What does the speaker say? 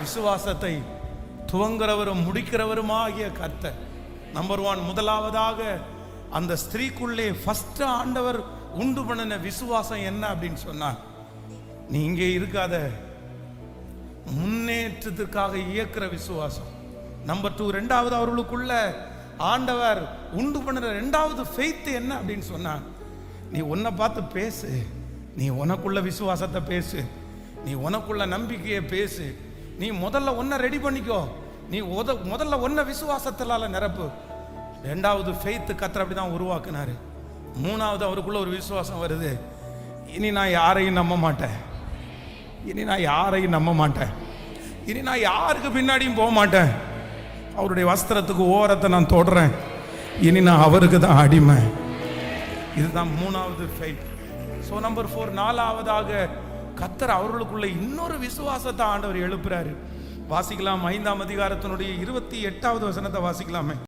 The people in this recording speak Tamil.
விசுவாசத்தை துவங்குறவரும் முடிக்கிறவருமாகிய கர்த்தர். நம்பர் 1, முதலாவதாக அந்த ஸ்திரீக்குள்ளே ஃபர்ஸ்ட் ஆண்டவர் உண்டு பண்ணின விசுவாசம் என்ன அப்படின்னு சொன்னார், நீ இங்கே இருக்காத, முன்னேற்றத்திற்காக இயக்குற விசுவாசம். நம்பர் 2, ரெண்டாவது அவர்களுக்குள்ள ஆண்டவர் உண்டு பண்ணுற ரெண்டாவது ஃபெய்த் என்ன அப்படின்னு சொன்னார், நீ உன்னை பார்த்து பேசு, நீ உனக்குள்ள விசுவாசத்தை பேசு, நீ உனக்குள்ள நம்பிக்கையை பேசு, நீ முதல்ல ஒன்றை ரெடி பண்ணிக்கோ, நீ முதல்ல ஒன்றை விசுவாசத்தினால நிரப்பு. ரெண்டாவது ஃபெய்த் கர்த்தர் அப்படி தான் உருவாக்குனாரு. மூணாவது அவருக்குள்ள ஒரு விசுவாசம் வருது, இனி நான் யாரையும் நம்ப மாட்டேன், இனி நான் யாரையும் நம்ப மாட்டேன், இனி நான் யாருக்கு பின்னாடியும் போக மாட்டேன், அவருடைய வஸ்திரத்துக்கு ஓரத்தை நான் தொடுறேன், இனி நான் அவருக்கு தான் அடிமை. இதுதான் மூணாவது ஃபெய்த். ஸோ நம்பர் 4, நாலாவதாக கர்த்தர் அவர்களுக்குள்ள இன்னொரு விசுவாசத்தை ஆண்டவர் எழுப்புறாரு. வாசிக்கலாம் 5ஆம் அதிகாரத்தினுடைய 28வது வசனத்தை வாசிக்கலாமே.